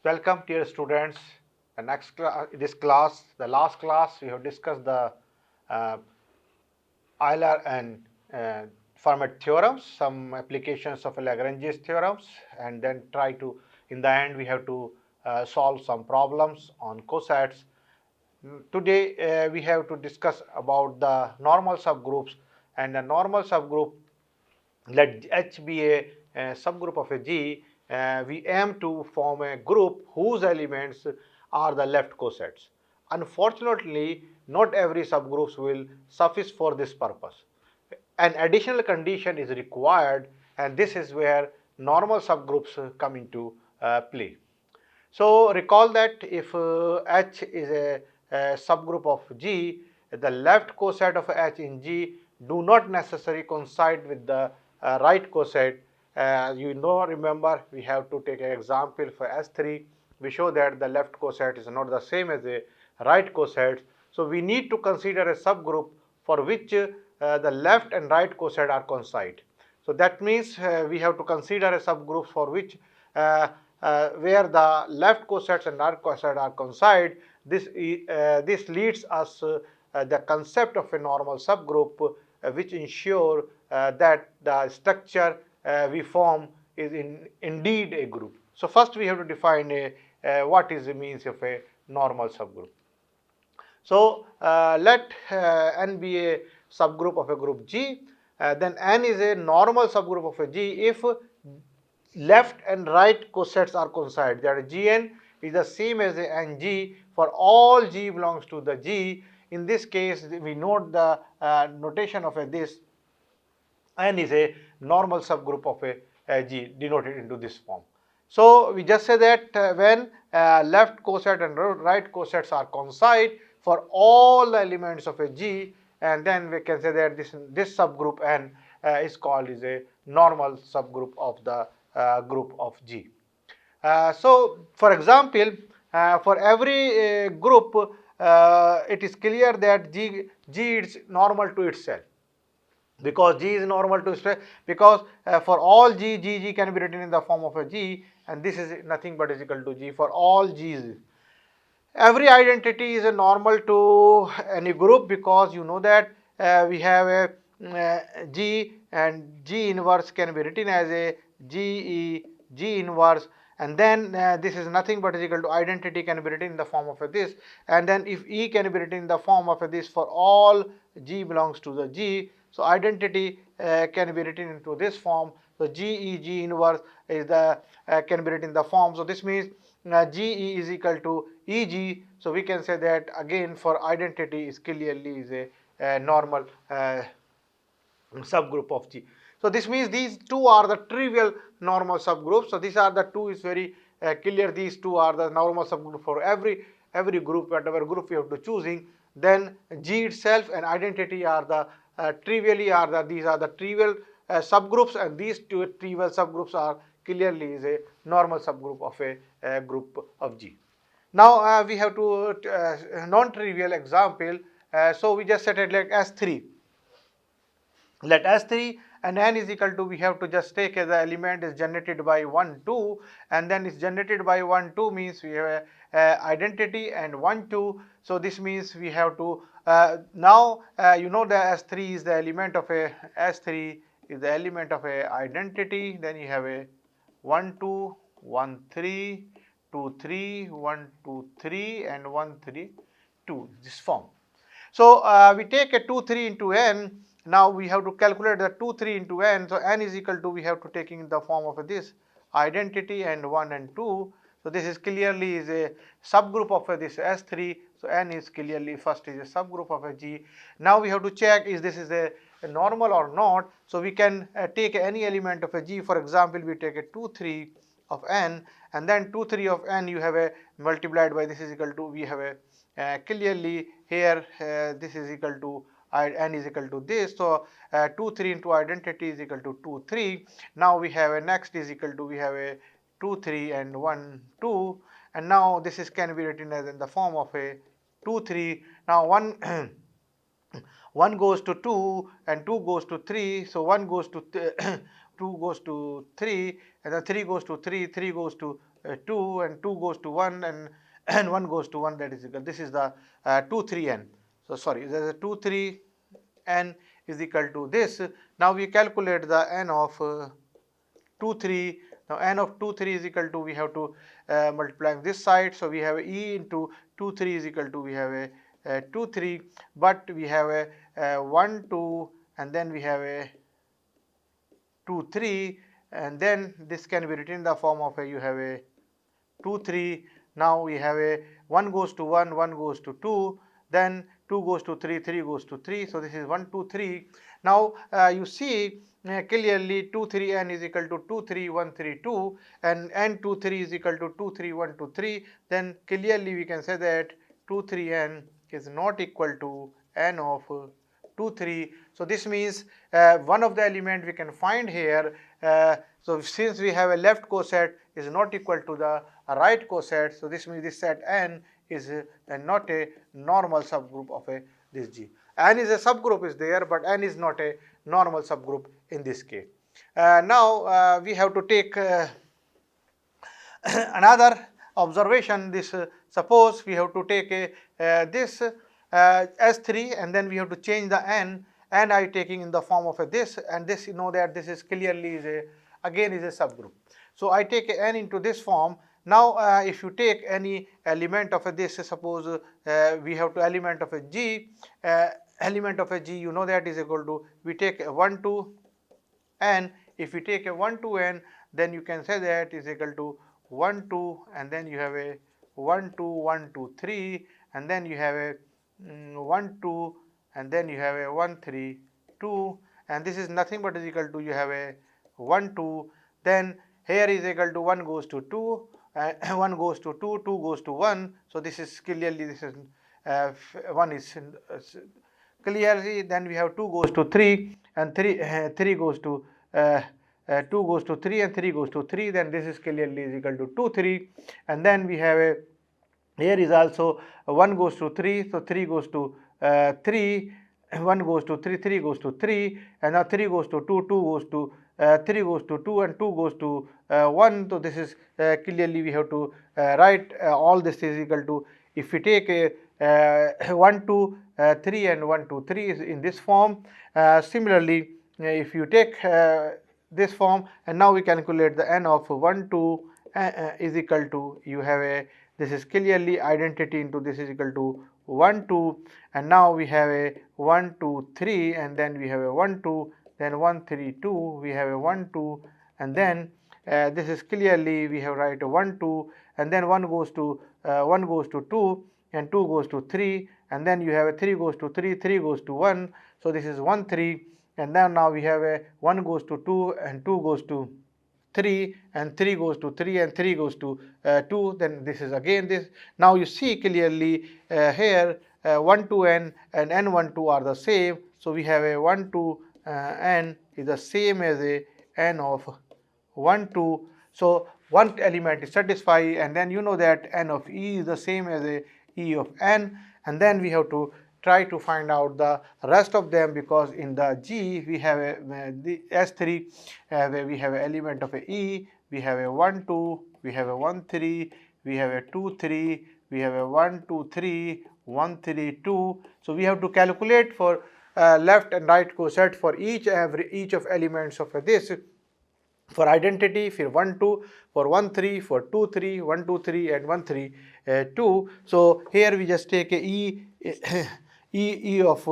Welcome dear students. This class, the last class, we have discussed the uh, Euler and Fermat theorems, some applications of Lagrange's theorems, and then in the end, we have to solve some problems on cosets. Today, we have to discuss about the normal subgroups, and the normal subgroup, let H be a subgroup of a G. We aim to form a group whose elements are the left cosets. Unfortunately, not every subgroups will suffice for this purpose. An additional condition is required, and this is where normal subgroups come into play. So recall that if H is a subgroup of G, the left coset of H in G do not necessarily coincide with the right coset. Remember, we have to take an example for S3. We show that the left coset is not the same as the right coset. So we need to consider a subgroup for which the left and right coset are coincide. So that means we have to consider a subgroup for which where the left cosets and right cosets are coincide. This leads us the concept of a normal subgroup, which ensure that the structure we form is indeed a group. So first we have to define what is the means of a normal subgroup. So let N be a subgroup of a group G. Then N is a normal subgroup of a G if left and right cosets are coincide. That Gn is the same as a Ng for all G belongs to the G. In this case, we note the notation of this. N is a normal subgroup of a G denoted into this form. So we just say that when left coset and right cosets are coincide for all the elements of a G, and then we can say that this subgroup N is called as a normal subgroup of the group of G. So for example, for every group, it is clear that G is normal to itself, because G is normal to itself, because for all G can be written in the form of a G, and this is nothing but is equal to G for all G's. Every identity is a normal to any group, because you know that we have a G, and G inverse can be written as a G inverse, and then this is nothing but is equal to identity can be written in the form of this, and then if E can be written in the form of this for all G belongs to the G, so identity can be written into this form. So G inverse is the can be written in the form. So this means GE is equal to EG. So we can say that again for identity is clearly is a normal subgroup of G. So this means these two are the trivial normal subgroups. So these are the two is very clear. These two are the normal subgroup for every group, whatever group you have to choosing. Then G itself and identity are the these are the trivial subgroups, and these two trivial subgroups are clearly is a normal subgroup of a group of G. Now we have to non-trivial example. So we just set it like S3. Let S3 and N is equal to, we have to just take as the element is generated by 1, 2, and then it's generated by 1, 2 means we have a identity and 1, 2. So this means we have to, now you know the S3 is the element of a, S3 is the element of a identity, then you have a 1, 2, 1, 3, 2, 3, 1, 2, 3 and 1, 3, 2, this form. So we take a 2, 3 into N. Now we have to calculate the 2, 3 into N. So N is equal to, we have to take in the form of this identity and 1 and 2. So this is clearly is a subgroup of this S3. So N is clearly first is a subgroup of a G. Now we have to check is this is a normal or not. So we can take any element of a G. For example, we take a 2, 3 of N, and then 2, 3 of N you have a multiplied by this is equal to, we have a clearly here this is equal to N is equal to this. So 2, 3 into identity is equal to 2, 3. Now we have a next is equal to, we have a 2, 3 and 1, 2. And now this is can be written as in the form of a 2, 3. Now 1 goes to 2 and 2 goes to 3. So 1 goes to 2 goes to 3, and then 3 goes to 3, 3 goes to 2, and 2 goes to 1, and and 1 goes to 1. That is equal. This is the 2 3 n. So sorry, there is a 2 3 n is equal to this. Now we calculate the n of 2 3. Now n of 2 3 is equal to, we have to multiply this side. So we have e into 2 3 is equal to, we have a 2 3, but we have a 1 2, and then we have a 2 3, and then this can be written in the form of a, you have a 2 3. Now we have a 1 goes to 1, 1 goes to 2, then 2 goes to 3, 3 goes to 3. So this is 1 2 3. Now you see clearly 2 3 n is equal to 2 3 1 3 2, and n 2 3 is equal to 2 3 1 2 3. Then clearly we can say that 2 3 n is not equal to n of 2 3. So this means one of the element we can find here. So since we have a left coset is not equal to the right coset, so this means this set n is not a normal subgroup of this G. N is a subgroup is there, but n is not a normal subgroup in this case. Now we have to take another observation. This suppose we have to take this S3, and then we have to change the n, and I taking in the form of this, and this, you know that this is clearly is a, again is a subgroup. So I take n into this form. Now if you take any element of this, suppose we have to element of a G, element of a G, you know that is equal to, we take a 1 to n. If we take a 1 to n, then you can say that is equal to 1 2, and then you have a 1 2 1 2 3, and then you have a 1 2, and then you have a 1 3 2, and this is nothing but is equal to, you have a 1 2. Then here is equal to 1 goes to 2, 1 goes to 2, 2 goes to 1. So this is clearly, this is 1 is clearly. Then we have 2 goes to 3, and 3 goes to 2 goes to 3, and 3 goes to 3. Then this is clearly is equal to 2 3, and then we have a, here is also 1 goes to 3, so 3 goes to 3, 1 goes to 3, 3 goes to 3, and now 3 goes to 2, 2 goes to 3 goes to 2, and 2 goes to 1. So this is clearly we have to write all this is equal to, if we take a 1 2 3 and 1 2 3 is in this form. Similarly, if you take this form, and now we calculate the n of 1 2 is equal to, you have a, this is clearly identity into this is equal to 1 2, and now we have a 1 2 3, and then we have a 1 2, then 1 3 2, we have a 1 2, and then this is clearly we have write a 1 2, and then 1 goes to 2, and 2 goes to 3, and then you have a 3 goes to 3, 3 goes to 1. So this is 1 3, and then now we have a 1 goes to 2, and 2 goes to 3, and 3 goes to 3, and 3 goes to 2. Then this is again this. Now you see clearly here 1 to n and n 1 2 are the same. So we have a 1 to n is the same as a n of 1 2. So one element is satisfied, and then you know that n of e is the same as a e of n, and then we have to try to find out the rest of them, because in the G we have the S3 where we have an element of a E, we have a 1 2, we have a 1 3, we have a 2 3, we have a 1 2 3, 1 3 2. So we have to calculate for left and right coset for each of elements of this. For identity, for 1 2, for 1 3, for 2 3, 1 2 3, and 1 3 2. So here we just take a E of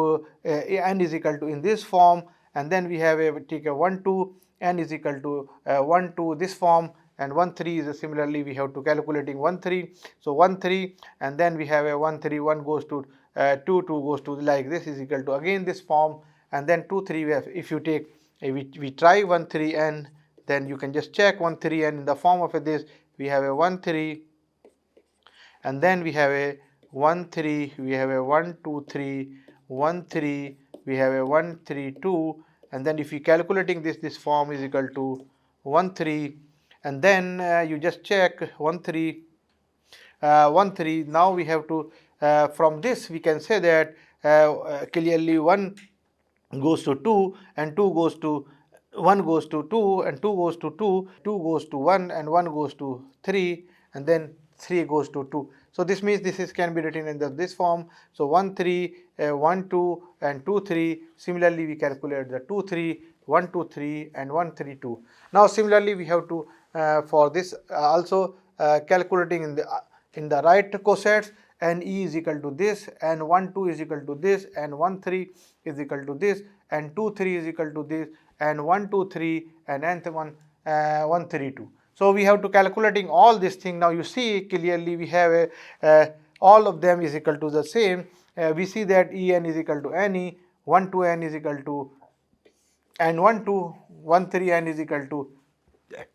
n is equal to in this form, and then we have a take a 1 2, n is equal to 1 2 this form, and 1 3 is similarly we have to calculating 1 3. So 1 3, and then we have a 1 3, 1 goes to 2, 2 goes to like this is equal to again this form, and then 2 3 we have, if you take we try 1 3 n, then you can just check 1 3 n in the form of this. We have a 1 3, and then we have a 1 3, we have a 1 2 3, 1 3, we have a 1 3 2, and then if you calculating this form is equal to 1 3, and then you just check 1 3, 1 3. Now we have to from this we can say that clearly 1 goes to 2 and 2 goes to 1 goes to 2 and 2 goes to 2, 2 goes to 1 and 1 goes to 3, and then 3 goes to 2. So this means this is can be written in this form. So 1 3, 1 2 and 2 3. Similarly we calculate the 2 3, 1 2 3 and 1 3 2. Now similarly we have to for this also calculating in the right cosets, and E is equal to this, and 1 2 is equal to this, and 1 3 is equal to this, and 2 3 is equal to this, and 1 2 3 and nth one 1 3 2. So we have to calculating all this thing. Now you see clearly we have all of them is equal to the same. We see that En is equal to Ne, 1 2 n is equal to, and 1 2 1 3 n is equal to,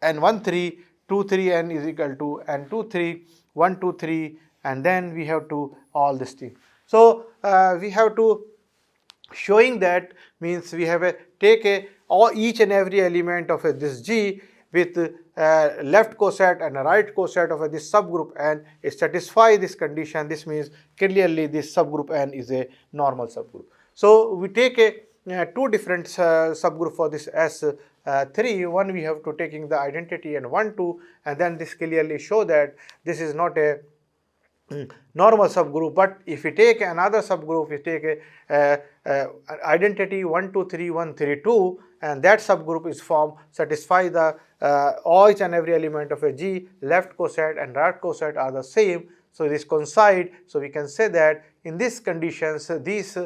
and 1 3 2 3 n is equal to, and 2 3 1 2 3, and then we have to all this thing. So we have to showing that means we have take each and every element of this G with left coset and a right coset of this subgroup n satisfy this condition. This means clearly this subgroup n is a normal subgroup. So we take two different subgroup for this S3. One we have to taking the identity and 1 2, and then this clearly show that this is not a normal subgroup. But if we take another subgroup, we take a identity 1 2 3 1 3 2, and that subgroup is formed satisfy the each and every element of a G. Left coset and right coset are the same, so this coincide. So we can say that in these conditions this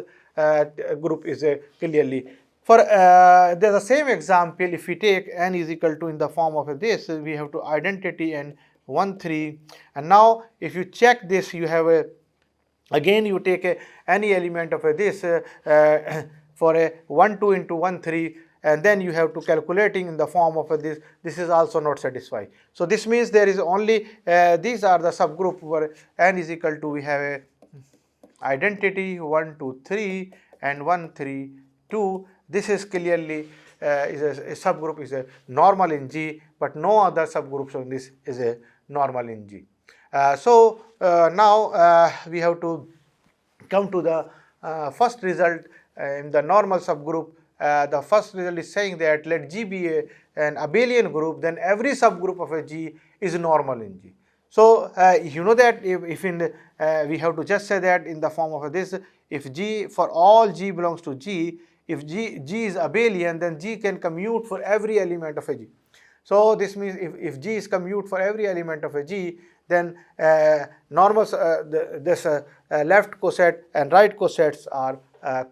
group is clearly for there's the same example. If we take n is equal to in the form of this, we have to identity and 1 3, and now if you check this, you have a again you take any element of this for a 1 2 into 1 3, and then you have to calculating in the form of this. This is also not satisfied. So this means there is only these are the subgroup where n is equal to, we have a identity 1 2 3 and 1 3 2. This is clearly is a subgroup is a normal in G, but no other subgroups on this is a normal in G. So now we have to come to the first result in the normal subgroup. The first result is saying that let G be an abelian group, then every subgroup of a G is normal in G. So you know that if in the, we have to just say that in the form of this, if G for all G belongs to G, if G is abelian, then G can commute for every element of a G. So this means if G is commute for every element of a G, then normal this left coset and right cosets are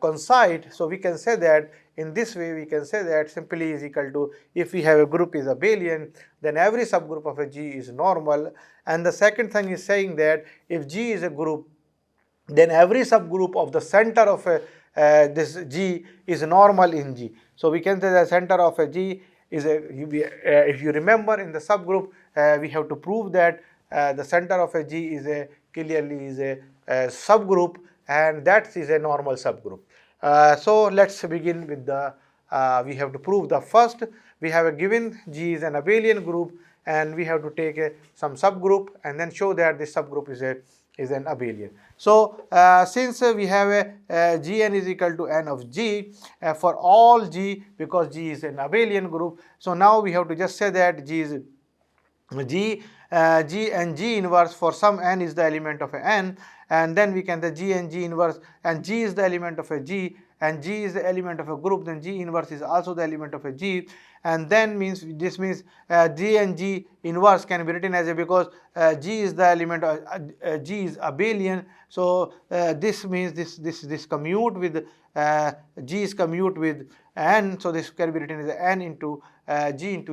coincide. So we can say that in this way we can say that simply is equal to, if we have a group is abelian, then every subgroup of a G is normal. And the second thing is saying that if G is a group, then every subgroup of the center of a this G is normal in G. So we can say the center of a G is a, if you remember in the subgroup, we have to prove that the center of a G is a clearly is a subgroup, and that is a normal subgroup. So let's begin with the we have to prove the first. We have a given G is an abelian group, and we have to take some subgroup and then show that this subgroup is an abelian. So since we have a Gn is equal to n of G for all G, because G is an abelian group, so now we have to just say that G is G and G inverse for some n is the element of a n, and then we can the G and G inverse, and G is the element of a G, and G is the element of a group, then G inverse is also the element of a G, and then means this means G and G inverse can be written as a, because G is the element of G is abelian. So this means this commute with G is commute with n, so this can be written as n into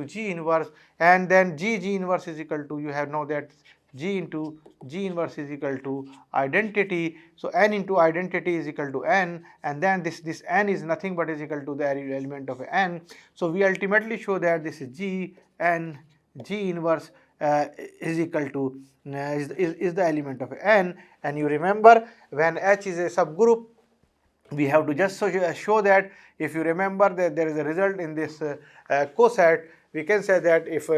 G inverse, and then G inverse is equal to, you have know that G into G inverse is equal to identity. So n into identity is equal to n, and then this n is nothing but is equal to the element of n. So we ultimately show that this is G and G inverse is equal to is the element of n. And you remember when H is a subgroup, we have to just show that, if you remember that there is a result in this coset, we can say that if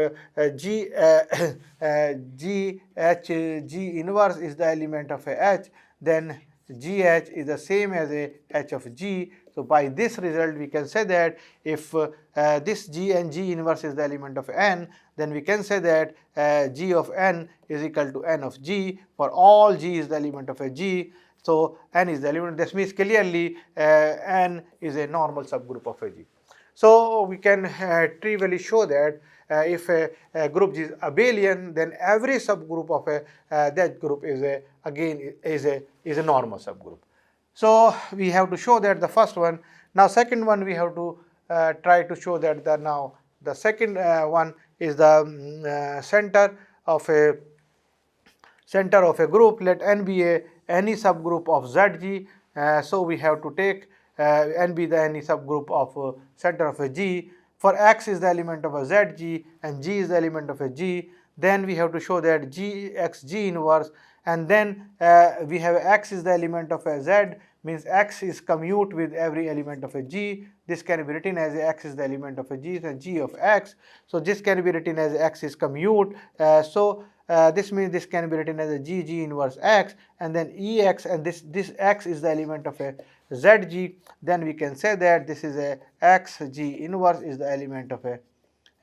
G inverse is the element of a H, then GH is the same as a H of G. So by this result we can say that if this G and G inverse is the element of N, then we can say that G of N is equal to N of G for all G is the element of a G. So N is the element. This means clearly N is a normal subgroup of a G. So we can trivially show that if a group G is abelian, then every subgroup of that group is a normal subgroup. So we have to show that the first one. Now second one we have to try to show that the second one is the center of a group. Let N be any subgroup of ZG. So we have to take N be the any subgroup of center of a G. For X is the element of a ZG and G is the element of a G. Then we have to show that G inverse, and then we have X is the element of a Z, means X is commute with every element of a G. This can be written as X is the element of a G, and G of X. So this can be written as X is commute. This means this can be written as a G inverse X, and then EX, and this X is the element of a ZG. Then we can say that this is a XG inverse is the element of a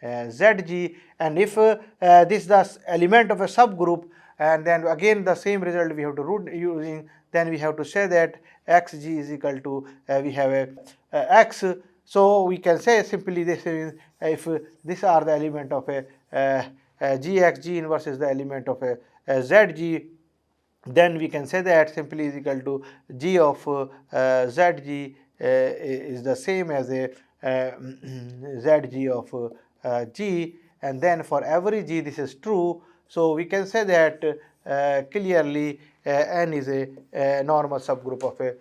ZG, and if this is the element of a subgroup, and then again the same result we have to root using, then we have to say that XG is equal to we have a X. So we can say simply this is if these are the element of a GX, G inverse is the element of a ZG, then we can say that simply is equal to G of ZG is the same as a ZG of G, and then for every G this is true. So we can say that clearly N is a normal subgroup of a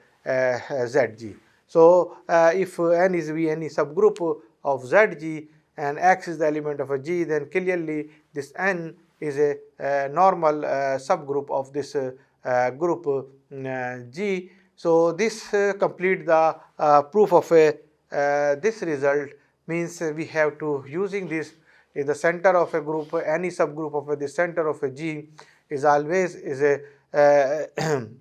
ZG. So if N is any subgroup of ZG and X is the element of a G, then clearly this N is a normal subgroup of this group G. So this complete the proof of this result. Means we have to using this is the center of a group, any subgroup of the center of a G is always is a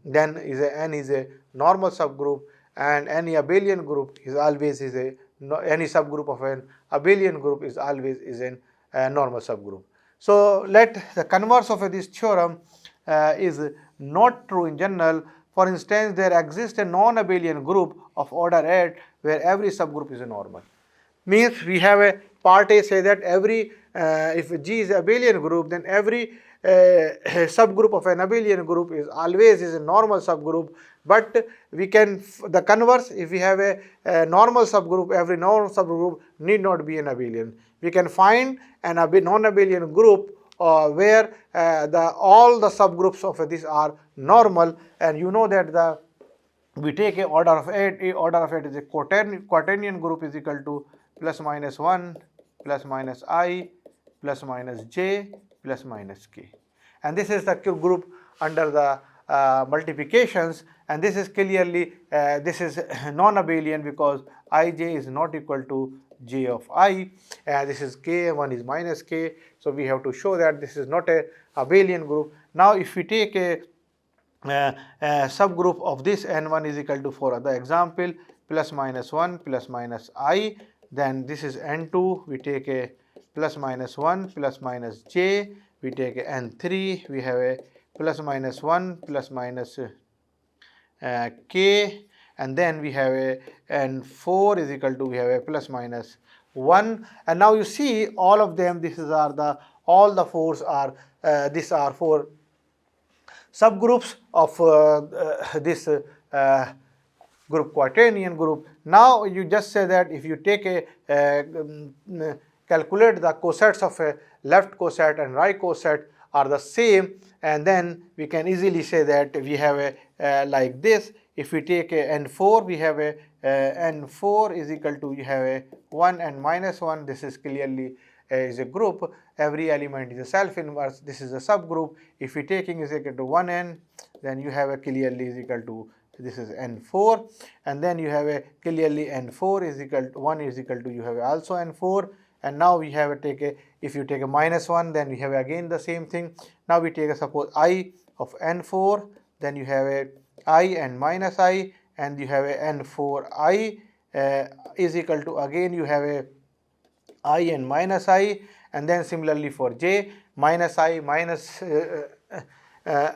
then is a N is a normal subgroup, and any abelian group is always is a any subgroup of an abelian group is always is a normal subgroup. So let the converse of this theorem is not true in general. For instance, there exists a non-abelian group of order 8 where every subgroup is a normal. Means we have a part A say that every if G is a abelian group, then every subgroup of an abelian group is always is a normal subgroup. But we can the converse, if we have a normal subgroup, every normal subgroup need not be an abelian. We can find an non-abelian group where all the subgroups of this are normal, and you know that we take a order of 8. A order of 8 is a quaternion group is equal to plus minus 1 plus minus I plus minus j plus minus k, and this is the group under the multiplications, and this is clearly this is non-abelian because ij is not equal to j of I, and this is k, 1 is minus k. So we have to show that this is not a abelian group. Now if we take a subgroup of this n1 is equal to, for the example, plus minus 1 plus minus I, then this is n2, we take a plus minus 1 plus minus j, we take a n3, we have a plus minus 1 plus minus k, and then we have a n4 is equal to, we have a plus minus 1. And now you see all of them, this is are the all the fours are these are four subgroups of this group, quaternion group. Now you just say that if you take a calculate the cosets of a left coset and right coset are the same, and then we can easily say that we have a like this. If we take a n4, we have a n4 is equal to, you have a 1 and minus 1. This is clearly is a group. Every element is a self-inverse. This is a subgroup. If we taking is equal to 1n, then you have a clearly is equal to, this is n4, and then you have a clearly n4 is equal to 1 is equal to, you have also n4. And now we have a take a, if you take a minus 1, then we have again the same thing. Now we take a suppose I of n4, then you have a I and minus I, and you have a n for I is equal to, again you have a I and minus I, and then similarly for j, minus I minus uh,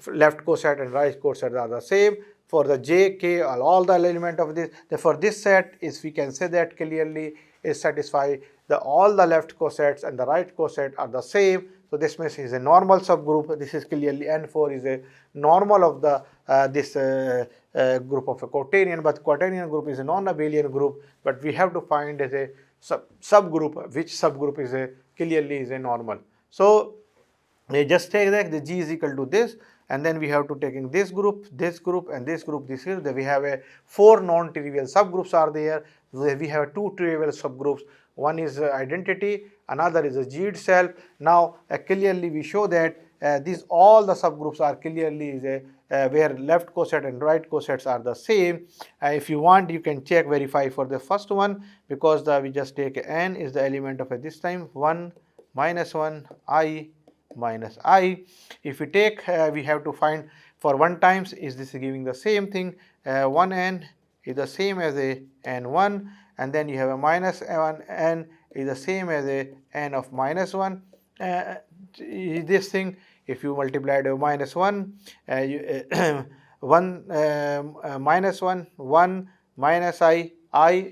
left coset and right coset are the same. For the j, k, all the element of this, therefore this set is, we can say that clearly is satisfy the all the left cosets and the right coset are the same. So this means is a normal subgroup. This is clearly N4 is a normal of the this group of a quaternion, but quaternion group is a non-abelian group, but we have to find as a subgroup, which subgroup is a clearly is a normal. So we just take that the G is equal to this, and then we have to take in this group, and this group, this is, we have a 4 non-trivial subgroups are there. We have 2 trivial subgroups. One is identity, another is a G itself. Now clearly we show that these all the subgroups are clearly is a where left coset and right cosets are the same. If you want, you can check verify for the first one, because we just take n is the element of this time 1 minus 1 I minus I. If we take, we have to find for 1 times, is this giving the same thing, 1n is the same as a n1, and then you have a minus 1n is the same as a n of minus 1. This thing, if you multiply it by minus 1, 1 minus 1, 1 minus I,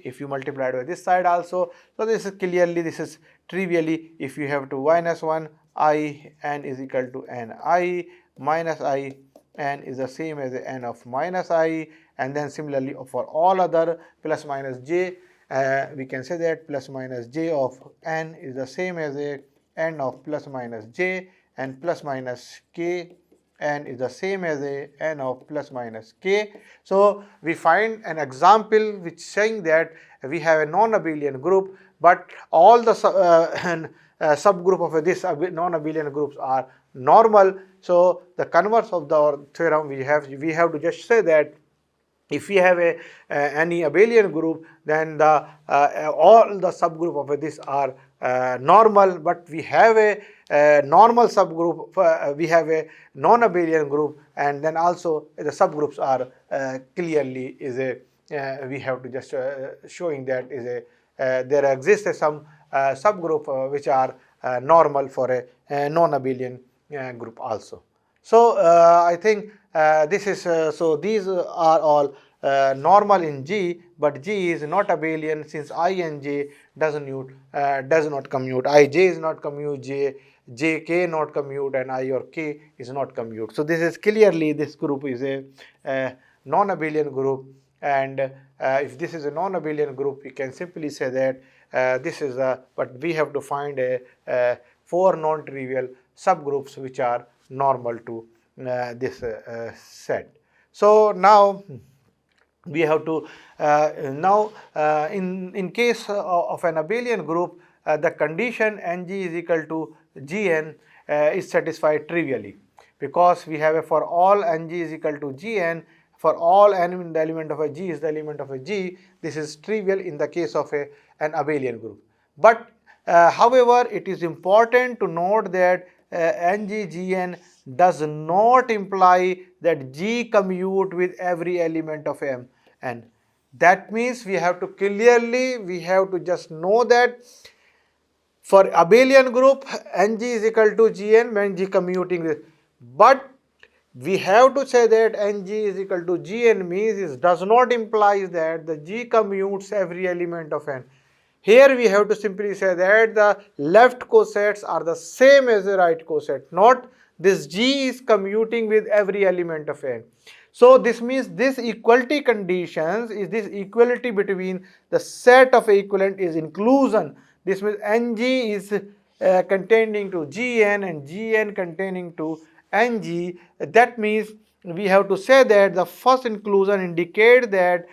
if you multiply it by this side also. So this is clearly, this is trivially, if you have to minus 1 I, n is equal to n I minus I, n is the same as n of minus I, and then similarly for all other plus minus j, we can say that plus minus j of n is the same as a n of plus minus j, and plus minus k n is the same as a n of plus minus k. So we find an example which saying that we have a non-abelian group, but all the subgroup of this non-abelian groups are normal. So the converse of the theorem we have to just say that if we have a any abelian group, then the all the subgroup of this are normal, but we have a normal subgroup, we have a non-abelian group, and then also the subgroups are clearly is a we have to just showing that is a there exists some subgroup which are normal for a non-abelian group also. So I think this is so these are all normal in G, but G is not abelian since I and J does not commute. I J is not commute, J K not commute, and I or K is not commute. So this is clearly, this group is a non-abelian group, and if this is a non-abelian group, we can simply say that this is a, but we have to find a 4 non-trivial subgroups which are normal to this set. So now we have to in case of an abelian group, the condition Ng is equal to Gn is satisfied trivially, because we have a for all Ng is equal to Gn, for all n in the element of a G is the element of a G. This is trivial in the case of an abelian group. But however, it is important to note that Ng Gn does not imply that G commute with every element of M, and that means we have to clearly, we have to just know that for abelian group Ng is equal to Gn when G commuting with, but we have to say that Ng is equal to Gn means it does not imply that the G commutes every element of N. Here we have to simply say that the left cosets are the same as the right coset, not this G is commuting with every element of N. So this means this equality conditions is this equality between the set of equivalent is inclusion. This means Ng is containing to Gn and Gn containing to Ng. That means we have to say that the first inclusion indicates that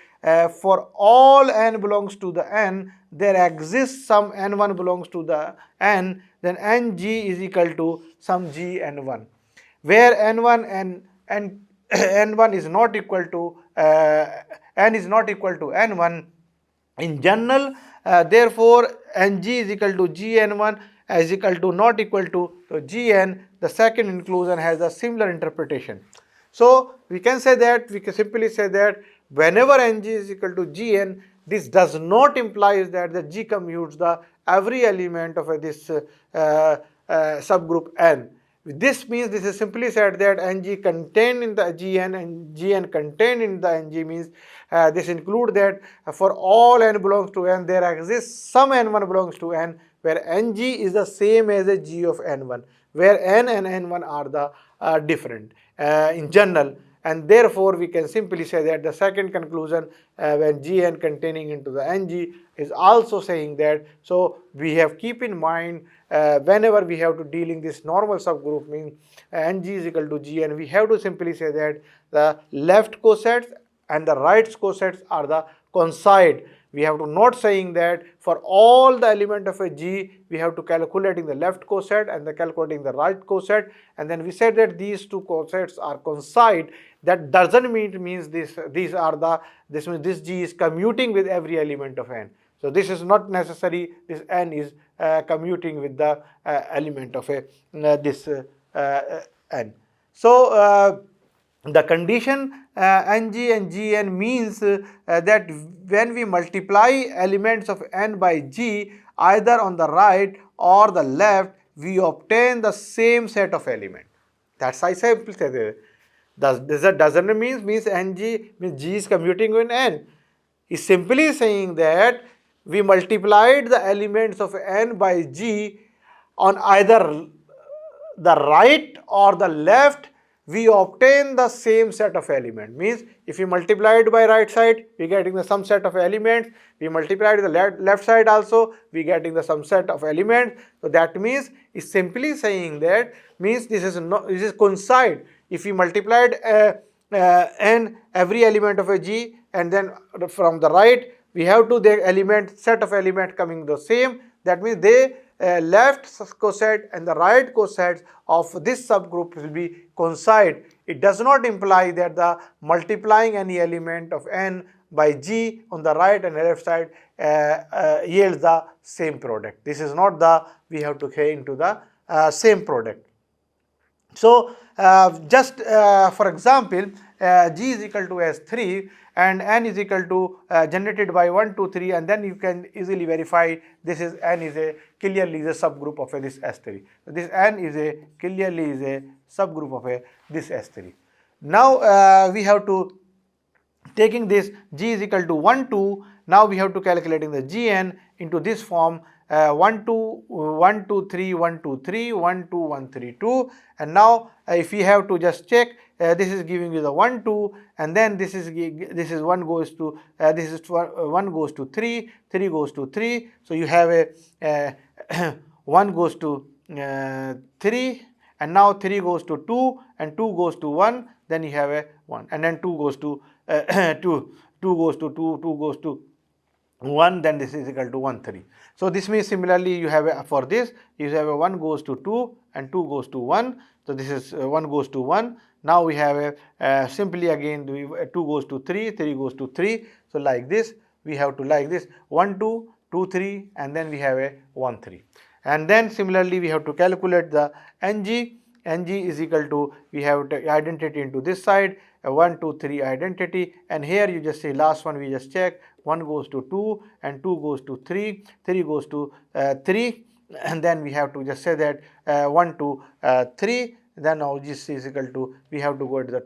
for all n belongs to the n, there exists some n1 belongs to the n, then Ng is equal to some G n1, where n1 and n1 is not equal to n is not equal to n1 in general. Therefore Ng is equal to Gn1 is equal to not equal to Gn. The second inclusion has a similar interpretation. So we can say that, we can simply say that whenever Ng is equal to Gn, this does not imply that the G commutes the every element of this subgroup N. This means, this is simply said that Ng contained in the Gn and Gn contained in the Ng means this include that for all n belongs to n, there exists some n1 belongs to n, where Ng is the same as a G of n1, where n and n1 are the different in general, and therefore we can simply say that the second conclusion when Gn containing into the Ng is also saying that. So we have keep in mind whenever we have to dealing this normal subgroup means Ng is equal to Gn, we have to simply say that the left cosets and the right cosets are the coincide. We have to not saying that for all the element of a G, we have to calculating the left coset and the calculating the right coset, and then we said that these two cosets are coincide. That doesn't means these are the, this means this G is commuting with every element of n. So this is not necessary. This n is commuting with the element of a this n. So the condition Ng and Gn means that when we multiply elements of n by G either on the right or the left, we obtain the same set of elements. That's I simply say. That doesn't means Ng means G is commuting with n. Is simply saying that we multiplied the elements of n by G on either the right or the left, we obtain the same set of elements. Means if we multiply it by right side, we getting the sum set of elements. We multiply the left side also, we getting the sum set of elements. So that means is simply saying that means this is coincide. If we multiplied n every element of a G, and then from the right we have to the element set of element coming the same. That means they left coset and the right cosets of this subgroup will be coincide. It does not imply that the multiplying any element of n by G on the right and left side yields the same product. This is not the, we have to say into the same product. So just for example, G is equal to S3 and n is equal to generated by 1, 2, 3, and then you can easily verify this is n is a clearly is a subgroup of this S3. So this n is a clearly is a subgroup of this S3. Now we have to taking this G is equal to 1, 2. Now we have to calculating the Gn into this form 1, 2, 1, 2, 3, 1, 2, 3, 1, 2, 1, 3, 2. And now if we have to just check, this is giving you the 1, 2, and then this is 1 goes to this is 1 goes to 3, 3 goes to 3. So you have a 1 goes to 3, and now 3 goes to 2, and 2 goes to 1. Then you have a 1, and then 2 goes to 2 goes to 2, 2 goes to 1, then this is equal to 1, 3. So this means similarly you have a, for this you have a 1 goes to 2 and 2 goes to 1. So this is 1 goes to 1. Now we have a simply again 2 goes to 3, 3 goes to 3. So like this we have to like this 1, 2, 2, 3, and then we have a 1, 3. And then similarly we have to calculate the Ng. Ng is equal to, we have identity into this side, 1, 2, 3 identity, and here you just say last one we just check, 1 goes to 2 and 2 goes to 3, 3 goes to 3, and then we have to just say that 1 to 3, then now this is equal to, we have to go to the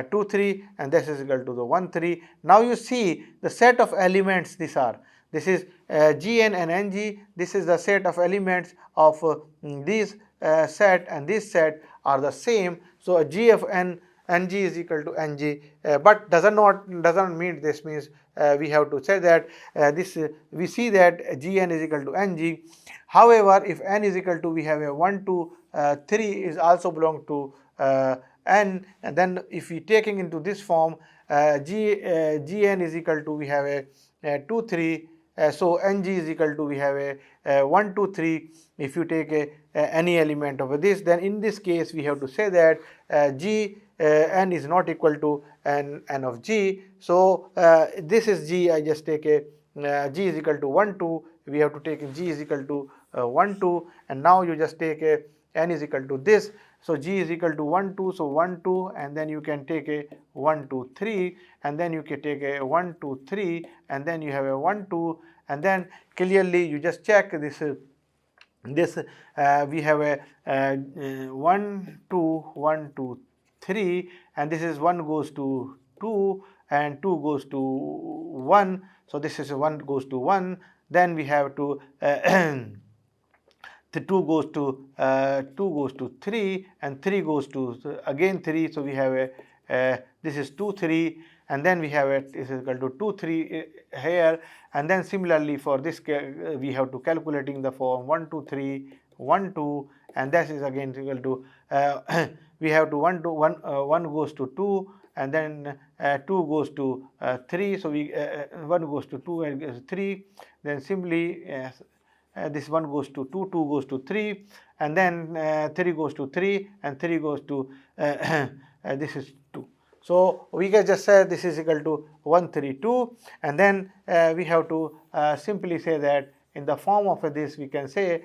2, 3, and this is equal to the 1, 3. Now you see the set of elements these are. This is Gn and Ng. This is the set of elements of these set, and this set are the same. So G of Ng is equal to Ng, but doesn't mean this means we have to say that this we see that Gn is equal to Ng. However, if n is equal to, we have a 1 to 3 is also belong to n, and then if we taking into this form Gn is equal to, we have a 2, 3. So Ng is equal to, we have a 1, 2, 3. If you take any element of this, then in this case we have to say that n is not equal to n of G. So this is G. I just take a G is equal to 1, 2. We have to take G is equal to 1 2, and now you just take a n is equal to this. So G is equal to 1 2, so 1 2, and then you can take a 1 2 3, and then you can take a 1 2 3, and then you have a 1 2, and then clearly you just check this we have a 1 2 1 2 3, and this is 1 goes to 2 and 2 goes to 1, so this is 1 goes to 1. Then we have to the 2 goes to 3, and 3 goes to again 3, so we have a this is 2 3, and then we have a this is equal to 2 3 here, and then similarly for this we have to calculating the form 1 2 3 1 2, and that is again equal to we have to 1 to 1 1 goes to 2, and then 2 goes to 3, so we 1 goes to 2 and 3, then simply this 1 goes to 2, 2 goes to 3, and then 3 goes to 3, and 3 goes to this is 2. So we can just say this is equal to 1 3 2, and then we have to simply say that in the form of this we can say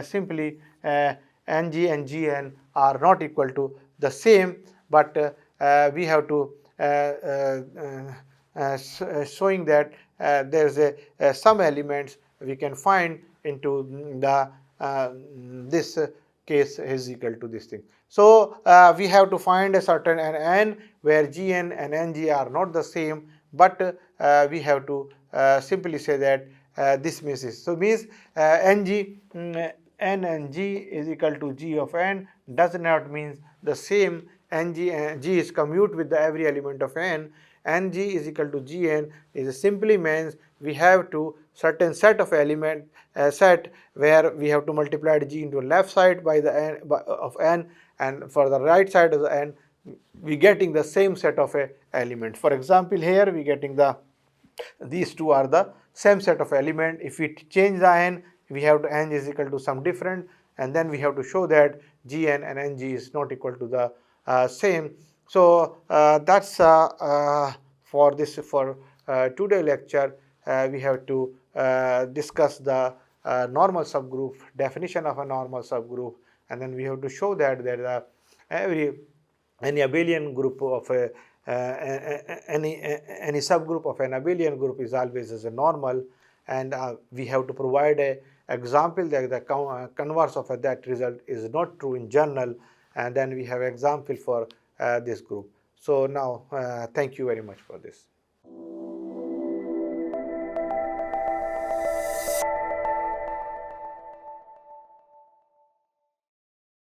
simply ng and gn are not equal to the same, but we have to showing that there is a some elements we can find into the this case is equal to this thing. So we have to find a certain n where gn and ng are not the same, but we have to simply say that this means this. So means ng n and g is equal to g of n does not mean the same. G is commute with the every element of n, and g is equal to gn is simply means we have to certain set of element set where we have to multiply g into left side by the n of n, and for the right side of the n we getting the same set of element. For example, here we getting the these two are the same set of element. If we change the n, we have to n is equal to some different, and then we have to show that gn and ng is not equal to the same. So that's for this for today lecture. We have to discuss the normal subgroup, definition of a normal subgroup, and then we have to show that there is any abelian group of a any subgroup of an abelian group is always as a normal, and we have to provide a example that the converse of that result is not true in general, and then we have example for this group. So now thank you very much for this.